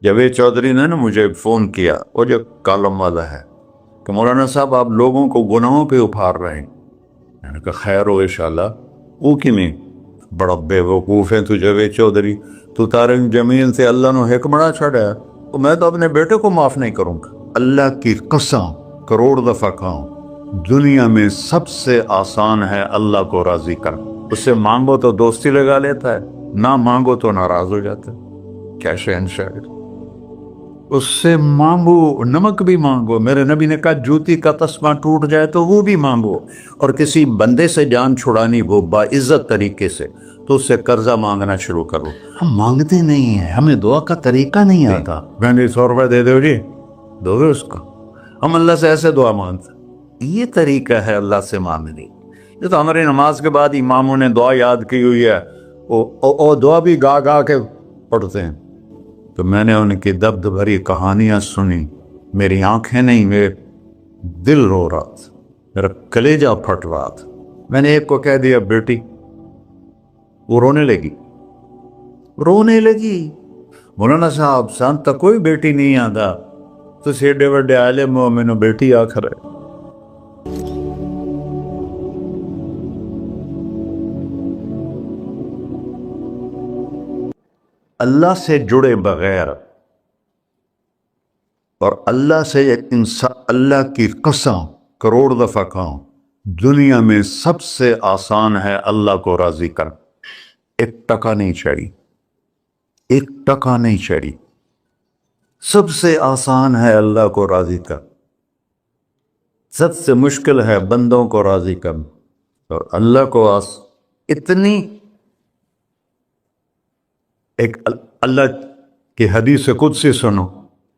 جاوید چودھری نے نا مجھے فون کیا، وہ جو کالم والا ہے، کہ مولانا صاحب آپ لوگوں کو گناہوں پہ ابھار رہے ہیں۔ میں نے کہا خیر ہو انشاءاللہ۔ وہ کی میں بڑا بے وقوف ہے تو جاوید چودھری، تو طارق جمیل سے اللہ نے حکمڑا چھڑا ہے، تو میں تو اپنے بیٹے کو معاف نہیں کروں گا۔ اللہ کی قسم کروڑ دفعہ کہوں، دنیا میں سب سے آسان ہے اللہ کو راضی کرنا۔ اس سے مانگو تو دوستی لگا لیتا ہے، نہ مانگو تو ناراض ہو جاتا ہے۔ کیا شہنشاہ ہے! اس سے مانگو، نمک بھی مانگو، میرے نبی نے کہا جوتی کا تسمہ ٹوٹ جائے تو وہ بھی مانگو، اور کسی بندے سے جان چھڑانی ہو باعزت طریقے سے تو اس سے قرضہ مانگنا شروع کرو۔ ہم مانگتے نہیں ہیں، ہمیں دعا کا طریقہ نہیں آتا۔ میں نے 100 روپے دے دو جی، دو گے اس کو؟ ہم اللہ سے ایسے دعا مانگتے ہیں، یہ طریقہ ہے اللہ سے مانگنے۔ یہ تو ہماری نماز کے بعد اماموں نے دعا یاد کی ہوئی ہے، وہ دعا بھی گا گا کے پڑھتے ہیں۔ تو میں نے ان کی درد بھری کہانیاں سنی، میری آنکھیں نہیں، میرے دل رو رہا تھا، میرا کلیجہ پھٹ رہا تھا۔ میں نے ایک کو کہہ دیا بیٹی، وہ رونے لگی۔ مولانا صاحب سان تک کوئی بیٹی نہیں آتا، تو ایڈے وڈے عالم ہو، مینوں بیٹی آخر ہے۔ اللہ سے جڑے بغیر اور اللہ سے انسان، اللہ کی قسم کروڑ دفعہ کہوں، دنیا میں سب سے آسان ہے اللہ کو راضی کرنا۔ ایک ٹکا نہیں چڑھی، سب سے آسان ہے اللہ کو راضی کرنا، سب سے مشکل ہے بندوں کو راضی کرنا، اور اللہ کو اتنی ایک اللہ کی حدیث قدسی سنو،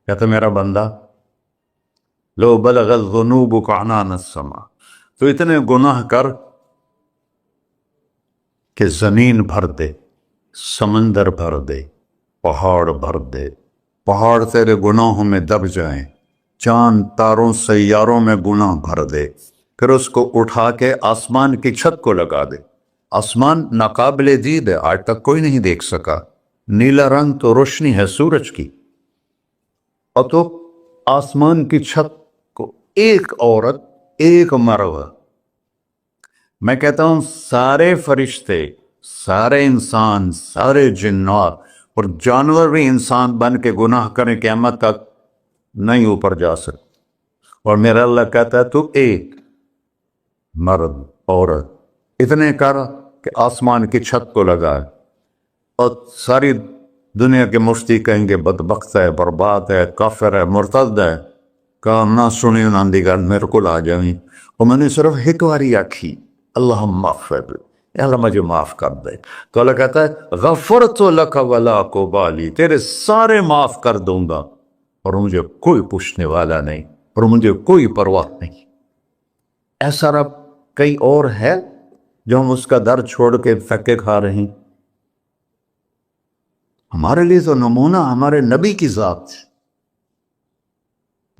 کہتا میرا بندہ لو بلغ الذنوب عنان السماء، تو اتنے گناہ کر کہ زمین بھر دے، سمندر بھر دے، پہاڑ بھر دے، پہاڑ تیرے گناہوں میں دب جائیں، چاند تاروں سیاروں میں گناہ بھر دے، پھر اس کو اٹھا کے آسمان کی چھت کو لگا دے۔ آسمان ناقابل دید ہے، آج تک کوئی نہیں دیکھ سکا، نیلا رنگ تو روشنی ہے سورج کی، اور تو آسمان کی چھت کو ایک عورت، ایک مرد، میں کہتا ہوں سارے فرشتے، سارے انسان، سارے جنات اور جانور بھی انسان بن کے گناہ کریں، قیامت تک نہیں اوپر جا سکتے، اور میرا اللہ کہتا ہے تو ایک مرد عورت اتنے کر کہ آسمان کی چھت کو لگائے، اور ساری دنیا کے مفتی کہیں گے بدبخت ہے، برباد ہے، کافر ہے، مرتد ہے، کہا نہ سنی نہ دیگر میرے کو آ جائیں، اور میں نے صرف ایک باری آکھی اللہم اغفر، اللہ مجھے معاف کر دے، تو اللہ کہتا ہے غفرت لک ولا ابالی، تیرے سارے معاف کر دوں گا، اور مجھے کوئی پوچھنے والا نہیں، اور مجھے کوئی پرواہ نہیں۔ ایسا رب کئی اور ہے جو ہم اس کا در چھوڑ کے دھکے کھا رہے ہیں؟ ہمارے لیے تو نمونہ ہمارے نبی کی ذات،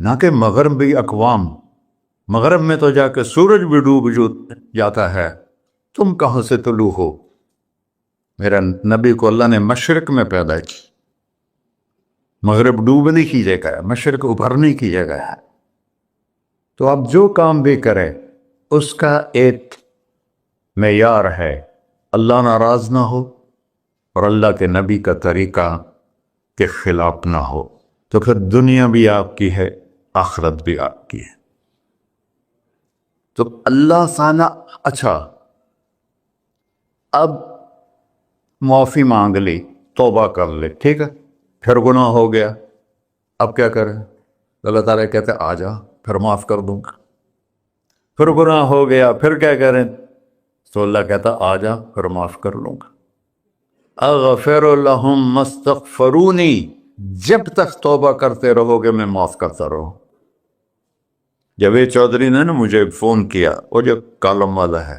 نہ کہ مغربی اقوام۔ مغرب میں تو جا کے سورج بھی ڈوب جاتا ہے، تم کہاں سے طلوع ہو؟ میرا نبی کو اللہ نے مشرق میں پیدا کی، مغرب ڈوبنے کی جگہ ہے، مشرق ابھرنے کی جگہ ہے۔ تو اب جو کام بھی کرے اس کا ایک معیار ہے، اللہ ناراض نہ ہو اور اللہ کے نبی کا طریقہ کے خلاف نہ ہو، تو پھر دنیا بھی آپ کی ہے، آخرت بھی آپ کی ہے۔ تو اللہ سانا اچھا، اب معافی مانگ لی، توبہ کر لے، ٹھیک ہے، پھر گناہ ہو گیا، اب کیا کریں؟ اللہ تعالیٰ کہتے آ جا، پھر معاف کر دوں گا۔ پھر گناہ ہو گیا، پھر کیا کریں؟ تو اللہ کہتا آ جا، پھر معاف کر لوں گا۔ اغفر لہم مستغفرونی، جب تک توبہ کرتے رہو گے میں معاف کرتا رہوں۔ جاوید چودھری نے نا مجھے فون کیا، وہ جو کالم والا ہے،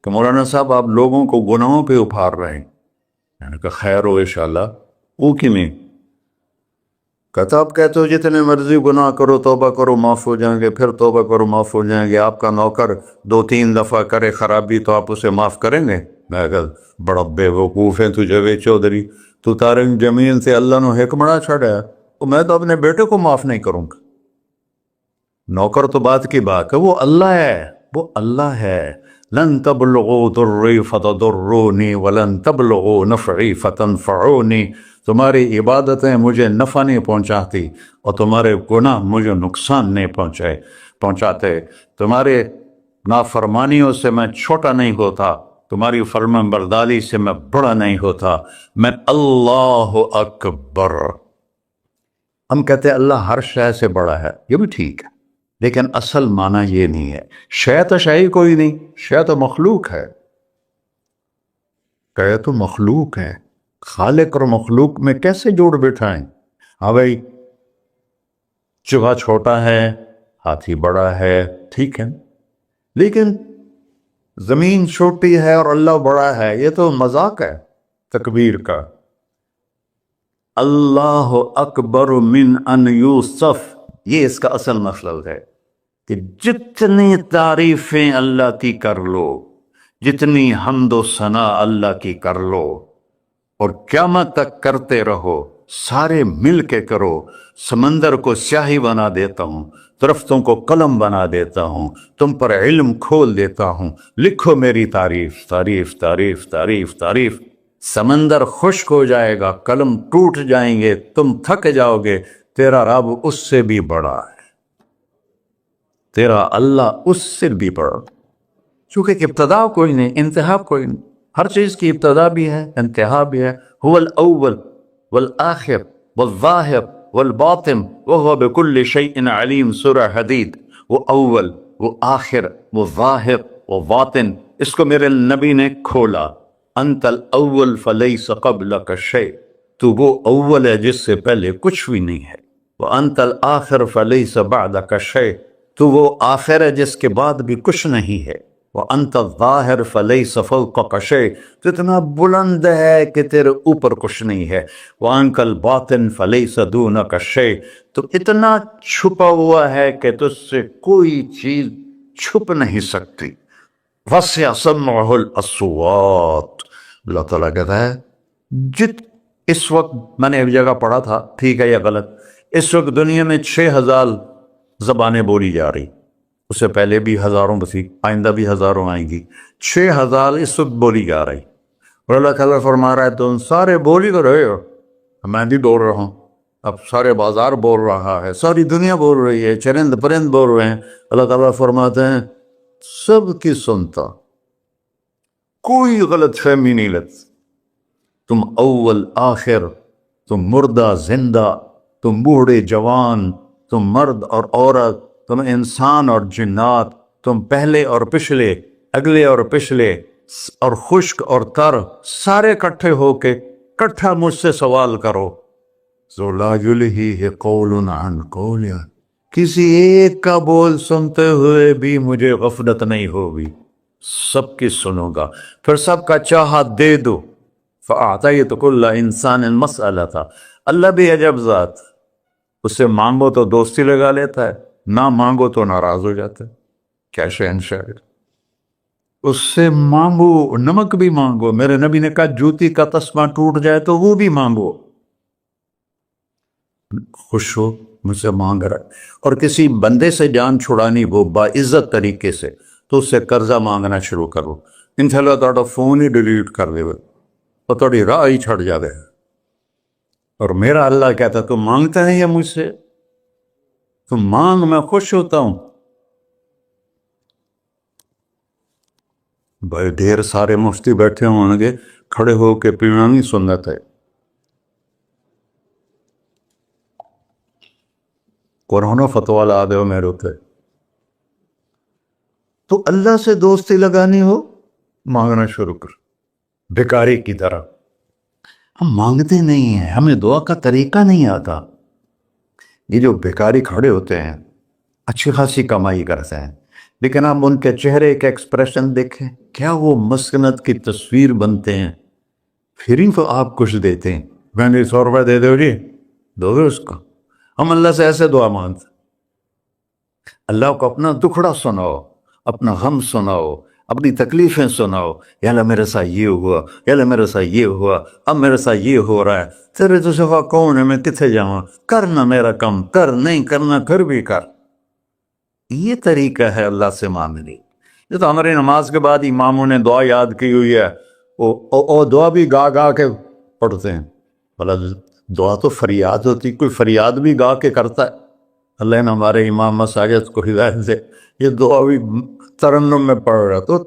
کہ مولانا صاحب آپ لوگوں کو گناہوں پہ ابھار رہے ہیں۔ میں نے کہا خیر ہو انشاءاللہ۔ وہ کی میں کہتا آپ کہتے ہو جتنے مرضی گناہ کرو، توبہ کرو معاف ہو جائیں گے، پھر توبہ کرو معاف ہو جائیں گے، آپ کا نوکر 2-3 دفعہ کرے خرابی تو آپ اسے معاف کریں گے؟ میں کہا بڑا بے وقوف ہے تو جاوید چودھری، تو تارنگ زمین سے اللہ نے حکم بڑا چھڑا تو میں تو اپنے بیٹے کو معاف نہیں کروں گا. نوکر تو بات کی بات ہے، وہ اللہ ہے، وہ اللہ ہے. لن تبلغوا ضری فتضرونی ولن تبلغوا نفعی فتنفعونی. تمہاری عبادتیں مجھے نفع نہیں پہنچاتی اور تمہارے گناہ مجھے نقصان نہیں پہنچاتے. تمہارے نافرمانیوں سے میں چھوٹا نہیں ہوتا، تمہاری فرمان برداری سے میں بڑا نہیں ہوتا. میں اللہ اکبر. ہم کہتے ہیں اللہ ہر شے سے بڑا ہے، یہ بھی ٹھیک ہے، لیکن اصل معنی یہ نہیں ہے. شے تو شے ہی کوئی نہیں، شے تو مخلوق ہے. کہ تو مخلوق ہے، خالق اور مخلوق میں کیسے جوڑ بٹھائیں؟ ہاں بھائی، چوہا چھوٹا ہے، ہاتھی بڑا ہے، ٹھیک ہے، لیکن زمین چھوٹی ہے اور اللہ بڑا ہے، یہ تو مذاق ہے تکبیر کا. اللہ اکبر من ان یوسف، یہ اس کا اصل مطلب ہے کہ جتنی تعریفیں اللہ کی کر لو، جتنی حمد و ثنا اللہ کی کر لو، اور قیامت تک کرتے رہو، سارے مل کے کرو. سمندر کو سیاہی بنا دیتا ہوں، درختوں کو قلم بنا دیتا ہوں، تم پر علم کھول دیتا ہوں، لکھو میری تعریف تعریف تعریف تعریف تعریف. سمندر خشک ہو جائے گا، قلم ٹوٹ جائیں گے، تم تھک جاؤ گے، تیرا رب اس سے بھی بڑا ہے، تیرا اللہ اس سے بھی بڑا. چونکہ ابتدا کوئی نہیں، انتہا کوئی نہیں. ہر چیز کی ابتدا بھی ہے، انتہا بھی ہے. هو الاول والآخر والظاہر والباطن وهو بكل شيء علیم. سورہ حدید. وہ اول، وہ آخر، وہ ظاہر، وہ باطن. اس کو میرے نبی نے کھولا. انت الاول فلیس قبلک شیء، تو وہ اول ہے جس سے پہلے کچھ بھی نہیں ہے. وانت الآخر فلیس بعدک شیء، تو وہ آخر ہے جس کے بعد بھی کچھ نہیں ہے. وانت الظاہر فلیس فوقک شیء، تو اتنا بلند ہے کہ تیرے اوپر کچھ نہیں ہے. وانت الباطن فلیس دونک شیء، تو اتنا چھپا ہوا ہے کہ تجھ سے کوئی چیز چھپ نہیں سکتی. وسع سمعہ الاصوات. اللہ تعالیٰ کہتا ہے اس وقت میں نے ایک جگہ پڑھا تھا، ٹھیک ہے یا غلط، اس وقت دنیا میں 6000 زبانیں بولی جا رہی، اس سے پہلے بھی ہزاروں بسی، آئندہ بھی ہزاروں آئیں گی. 6000 اس وقت بولی جا رہی، اور اللہ تعالیٰ فرما رہا ہے تم سارے بولی کر رہے ہو، میں بھی بول رہا ہوں. اب سارے بازار بول رہا ہے، ساری دنیا بول رہی ہے، چرند پرند بول رہے ہیں. اللہ تعالیٰ فرماتے ہیں سب کی سنتا، کوئی غلط فہمی نہیں لگتی. تم اول آخر، تم مردہ زندہ، تم بوڑھے جوان، تم مرد اور عورت، تم انسان اور جنات، تم پہلے اور پچھلے، اگلے اور پچھلے، اور خشک اور تر، سارے کٹھے ہو کے کٹھا مجھ سے سوال کرو. ذو لا یلہیہ قول عن قول، کسی ایک کا بول سنتے ہوئے بھی مجھے غفلت نہیں ہوگی، سب کی سنوں گا، پھر سب کا چاہا دے دو. فَأَعْطَيْتُ كُلَّ إِنسَانٍ مَسْأَلَةً. اللہ بھی عجب ذات، اس سے مانگو تو دوستی لگا لیتا ہے، نہ مانگو تو ناراض ہو جاتا ہے. کیا شہنشاہ ہے. اس سے مانگو، نمک بھی مانگو. میرے نبی نے کہا جوتی کا تسمہ ٹوٹ جائے تو وہ بھی مانگو. خوش ہو مجھ سے مانگ رہا ہے. اور کسی بندے سے جان چھڑانی ہو باعزت طریقے سے تو اس سے قرضہ مانگنا شروع کرو، انشاءاللہ تھوڑا فون ہی ڈیلیٹ کر دے تو تھوڑی راہ ہی چھڑ جاوے. اور میرا اللہ کہتا تو مانگتا نہیں ہے مجھ سے، تو مانگ، میں خوش ہوتا ہوں. بھائی ڈھیر سارے مفتی بیٹھے ہوں گے، کھڑے ہو کے پینا نہیں سنت ہے. قرآن فتویٰ لا دے میرے ہوتے. تو اللہ سے دوستی لگانی ہو مانگنا شروع کر، بھکاری کی طرح. ہم مانگتے نہیں ہیں، ہمیں دعا کا طریقہ نہیں آتا. یہ جو بھکاری کھڑے ہوتے ہیں اچھی خاصی کمائی کرتے ہیں، لیکن آپ ان کے چہرے کے ایکسپریشن دیکھیں، کیا وہ مسکنت کی تصویر بنتے ہیں. پھر ہی تو آپ کچھ دیتے ہیں، میں نے 100 روپے دے دو جی، دو گے اس کو. ہم اللہ سے ایسے دعا مانگتے. اللہ کو اپنا دکھڑا سناؤ، اپنا غم سناؤ، اپنی تکلیفیں سناؤ، یا اللہ میرے ساتھ یہ ہوا، یا اللہ میرے ساتھ یہ ہوا، اب میرے ساتھ یہ ہو رہا ہے، تیرے تو سوا کون ہے، میں کتنے جاؤں، کرنا میرا کم کر، نہیں کرنا پھر بھی کر۔ یہ طریقہ ہے اللہ سے مانگنے۔ یہ تو ہماری نماز کے بعد اماموں نے دعا یاد کی ہوئی ہے، وہ دعا بھی گا گا کے پڑھتے ہیں۔ بھلا دعا تو فریاد ہوتی، کوئی فریاد بھی گا کے کرتا ہے؟ اللہ نے ہمارے امام مساجد کو ہدایت دے، یہ دعا بھی ترنم میں پڑھ رہا، تو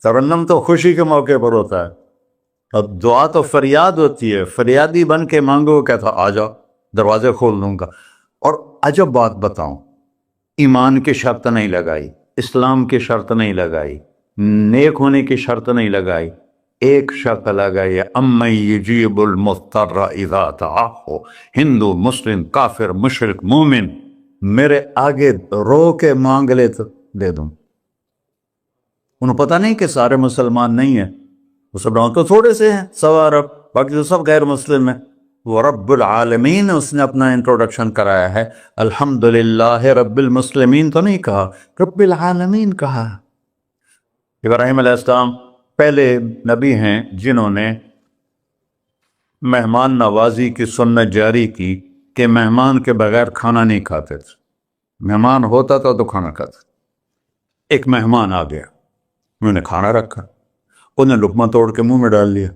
ترنم تو خوشی کے موقع پر ہوتا ہے، اب دعا تو فریاد ہوتی ہے، فریادی بن کے مانگو، کہتا آ جاؤ دروازے کھول دوں گا۔ اور عجب بات بتاؤں، ایمان کی شرط نہیں لگائی، اسلام کی شرط نہیں لگائی، نیک ہونے کی شرط نہیں لگائی، ایک شرط لگائی ہے، امن یجیب المضطر اذا دعاہ۔ ہندو، مسلم، کافر، مشرک، مومن میرے آگے رو کے مانگ لے تو دے دوں۔ انہوں پتہ نہیں کہ سارے مسلمان نہیں ہیں، مسلمان تو تھوڑے سے ہیں، 100 ارب، باقی تو سب غیر مسلم ہیں۔ وہ رب العالمین اس نے اپنا انٹروڈکشن کرایا ہے، الحمدللہ رب المسلمین تو نہیں کہا، رب العالمین کہا۔ ابراہیم علیہ السلام پہلے نبی ہیں جنہوں نے مہمان نوازی کی سنت جاری کی کہ مہمان کے بغیر کھانا نہیں کھاتے تھے، مہمان ہوتا تھا تو کھانا کھاتے۔ ایک مہمان آ گیا، انہوں نے کھانا رکھا، انہیں لقمہ توڑ کے منہ میں ڈال لیا،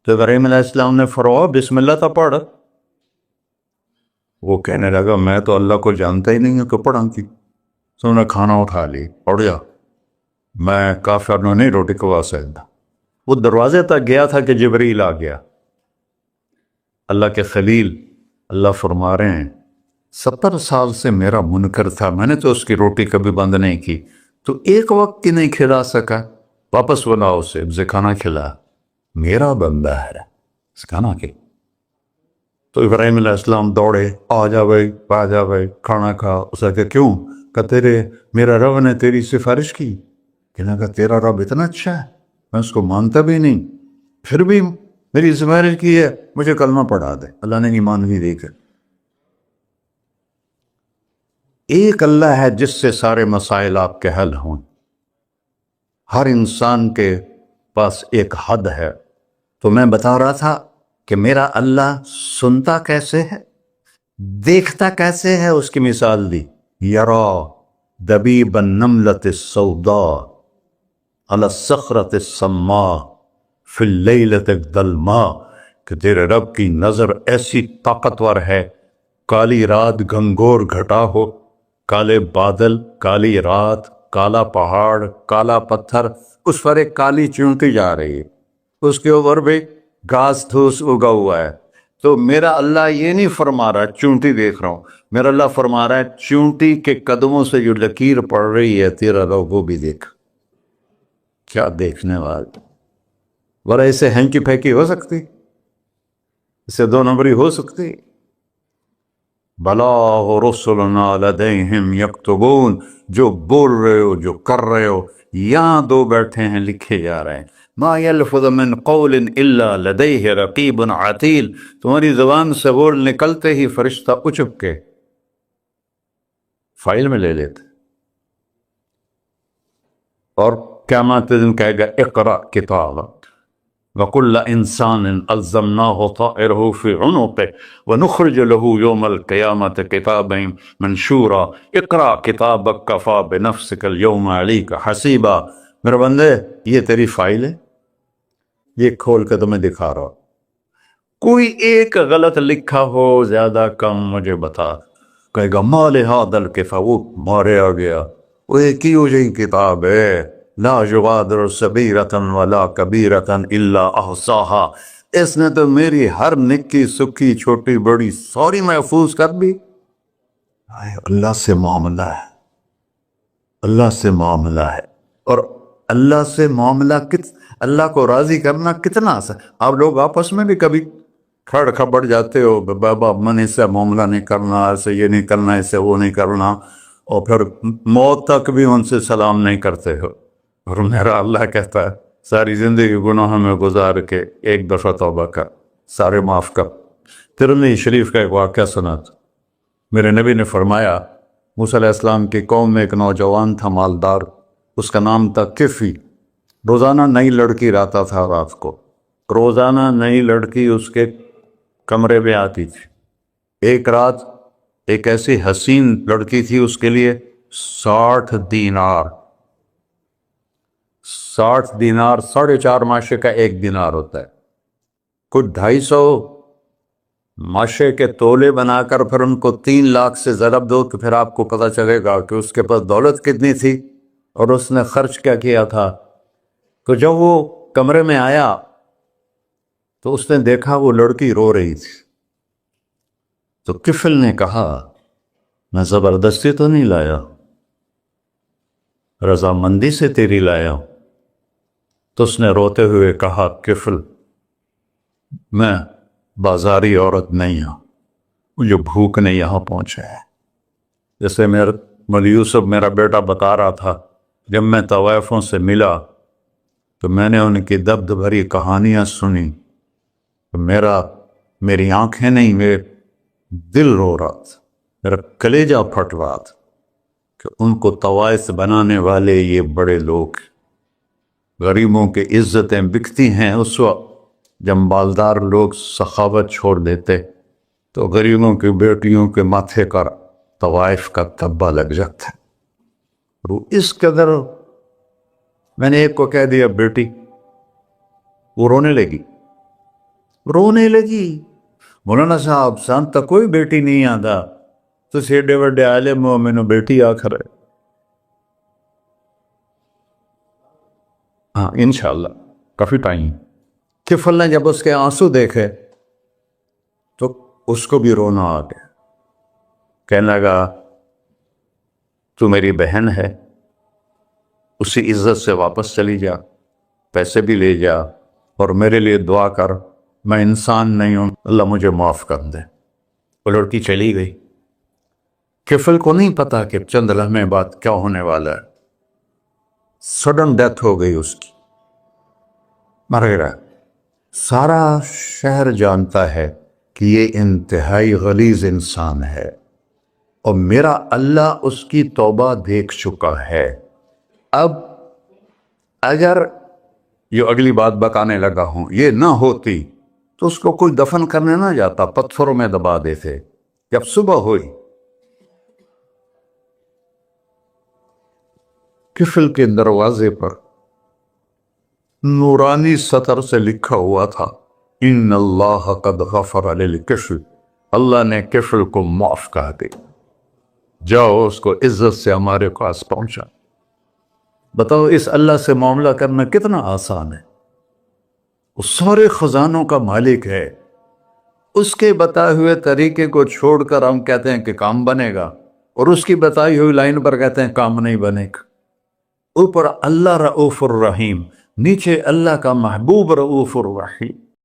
تو ابراہیم علیہ السلام نے فرمایا بسم اللہ تو پڑھ۔ وہ کہنے لگا میں تو اللہ کو جانتا ہی نہیں ہوں کہ پڑھا کی۔ تو انہوں نے کھانا اٹھا لی، پڑھ جا، میں کافر نو نہیں روٹی کھوا سکتا۔ وہ دروازے تک گیا تھا کہ جبریل آ گیا، اللہ کے خلیل، اللہ فرما رہے ہیں 70 سال سے میرا منکر تھا، میں نے تو اس کی روٹی کبھی بند نہیں کی، تو ایک وقت کی نہیں کھلا سکا، واپس بلاؤ اسے، اسے کھانا کھلا، میرا بندہ ہے، اس کھانا کے۔ تو ابراہیم علیہ السلام دوڑے، آ جا بھائی، آ جا بھائی، کھانا کھا۔ اسے کہا کیوں؟ کہ میرا رب نے تیری سفارش کی۔ کہنے لگا تیرا رب اتنا اچھا ہے، میں اس کو مانتا بھی نہیں، پھر بھی میری سفارش کی ہے، مجھے کلمہ پڑھا دے۔ اللہ نے ایمان بھی دے کر۔ ایک اللہ ہے جس سے سارے مسائل آپ کے حل ہوں۔ ہر انسان کے پاس ایک حد ہے، تو میں بتا رہا تھا کہ میرا اللہ سنتا کیسے ہے، دیکھتا کیسے ہے، اس کی مثال دی، یرا دبیب النملۃ السوداء علی الصخرۃ الصماء فی اللیلۃ الظلماء، کہ تیرے رب کی نظر ایسی طاقتور ہے، کالی رات گھنگور گھٹا ہو، کالے بادل، کالی رات، کالا پہاڑ، کالا پتھر، اس پر ایک کالی چونٹی جا رہی ہے، اس کے اوپر بھی گھاس دھوس اگا ہوا ہے۔ تو میرا اللہ یہ نہیں فرما رہا چونٹی دیکھ رہا ہوں، میرا اللہ فرما رہا ہے چونٹی کے قدموں سے جو لکیر پڑ رہی ہے تیرا رب وہ بھی دیکھ۔ کیا دیکھنے والا، ورہ اسے ہینکی پھینکی ہو سکتی، اسے 2 نمبری ہو سکتی؟ بلا رسلنا لدیہم یکتبون، جو بول رہے ہو، جو کر رہے ہو، یہاں 2 بیٹھے ہیں، لکھے جا رہے ہیں۔ ما یلفظ من قول الا لدیہ رقیب عتید، تمہاری زبان سے بول نکلتے ہی فرشتہ اچک کے فائل میں لے لیتے، اور قیامت دن کہے گا اقرأ کتابک وَكُلَّ إِنسَانٍ أَلْزَمْنَاهُ طَائِرَهُ فِي عُنُقِهِ وَنُخْرِجُ لَهُ يَوْمَ الْقِيَامَةِ كِتَابًا مَنْشُورًا اقرأ کتابک کفیٰ بنفسک اليوم علیک حسیبا۔ میرے بندے یہ تیری فائل ہے، یہ کھول کے تمہیں دکھا رہا، کوئی ایک غلط لکھا ہو، زیادہ کم، مجھے بتا۔ کہے گا ما لہذا الکتاب، وہ مارے آ گیا، وہ ایک ہی ہو جائے کتاب ہے، لا یغادر صغیرۃ ولا کبیرۃ الا احصاها، اس نے تو میری ہر نکی سکی چھوٹی بڑی ساری محفوظ کر دی۔ اللہ سے معاملہ ہے، اللہ سے معاملہ ہے، اور اللہ سے معاملہ اللہ کو راضی کرنا کتنا آسان۔ آپ لوگ آپس میں بھی کبھی کھڑ کھبڑ جاتے ہو، بابا من اس سے معاملہ نہیں کرنا، ایسے یہ نہیں کرنا، ایسے وہ نہیں کرنا، اور پھر موت تک بھی ان سے سلام نہیں کرتے ہو۔ اور میرا اللہ کہتا ہے ساری زندگی گناہوں میں گزار کے ایک دفعہ توبہ کر، سارے معاف کر۔ ترمذی شریف کا ایک واقعہ سنا تھا، میرے نبی نے فرمایا موسیٰ علیہ السلام کی قوم میں ایک نوجوان تھا، مالدار، اس کا نام تھا کفی. روزانہ نئی لڑکی رہتا تھا رات کو، روزانہ نئی لڑکی اس کے کمرے میں آتی تھی. ایک رات ایک ایسی حسین لڑکی تھی، اس کے لیے 60 دینار 60 دینار 4.5 ماشے کا ایک دینار ہوتا ہے. کچھ 250 ماشے کے تولے بنا کر پھر ان کو 3 لاکھ سے ضرب دو تو پھر آپ کو پتہ چلے گا کہ اس کے پاس دولت کتنی تھی اور اس نے خرچ کیا کیا تھا. تو جب وہ کمرے میں آیا تو اس نے دیکھا وہ لڑکی رو رہی تھی. تو کفل نے کہا میں زبردستی تو نہیں لایا، رضامندی سے تیری لایا. تو اس نے روتے ہوئے کہا کفل میں بازاری عورت نہیں ہوں، مجھے بھوک نے یہاں پہنچا ہے. جیسے مولوی یوسف میرا بیٹا بتا رہا تھا، جب میں طوائفوں سے ملا تو میں نے ان کی دبد بھری کہانیاں سنی تو میری آنکھیں نہیں، میرے دل رو رہا تھا، میرا کلیجہ پھٹ رہا تھا کہ ان کو طوائف بنانے والے یہ بڑے لوگ. غریبوں کی عزتیں بکتی ہیں اس وقت جب مالدار لوگ سخاوت چھوڑ دیتے تو غریبوں کی بیٹیوں کے ماتھے کا طوائف کا تبا لگ جاتا ہے. اس قدر میں نے ایک کو کہہ دیا بیٹی، وہ رونے لگی. مولانا صاحب سانتا کوئی بیٹی نہیں آتا تو سیڈے وڈے عالم ہو میں نے بیٹی آخر ہے. ہاں انشاءاللہ کافی ٹائم. کفل نے جب اس کے آنسو دیکھے تو اس کو بھی رونا آ گیا. کہنے لگا تو میری بہن ہے، اسی عزت سے واپس چلی جا، پیسے بھی لے جا اور میرے لیے دعا کر، میں انسان نہیں ہوں، اللہ مجھے معاف کر دے. وہ لڑکی چلی گئی. کفل کو نہیں پتا کہ چند لمحے بعد کیا ہونے والا ہے. سڈن ڈیتھ ہو گئی اس کی، مر گیا. سارا شہر جانتا ہے کہ یہ انتہائی غلیظ انسان ہے اور میرا اللہ اس کی توبہ دیکھ چکا ہے. اب اگر یہ اگلی بات بتانے لگا ہوں یہ نہ ہوتی تو اس کو کوئی دفن کرنے نہ جاتا، پتھروں میں دبا دیتے. جب صبح ہوئی کفل کے دروازے پر نورانی سطر سے لکھا ہوا تھا ان اللہ قد غفر للکفل، اللہ نے کفل کو معاف کر دے، جاؤ اس کو عزت سے ہمارے پاس پہنچا. بتاؤ اس اللہ سے معاملہ کرنا کتنا آسان ہے. وہ سارے خزانوں کا مالک ہے. اس کے بتائے ہوئے طریقے کو چھوڑ کر ہم کہتے ہیں کہ کام بنے گا اور اس کی بتائی ہوئی لائن پر کہتے ہیں کام نہیں بنے گا. اوپر اللہ رؤوف الرحیم، نیچے اللہ کا محبوب رؤوف الرحیم.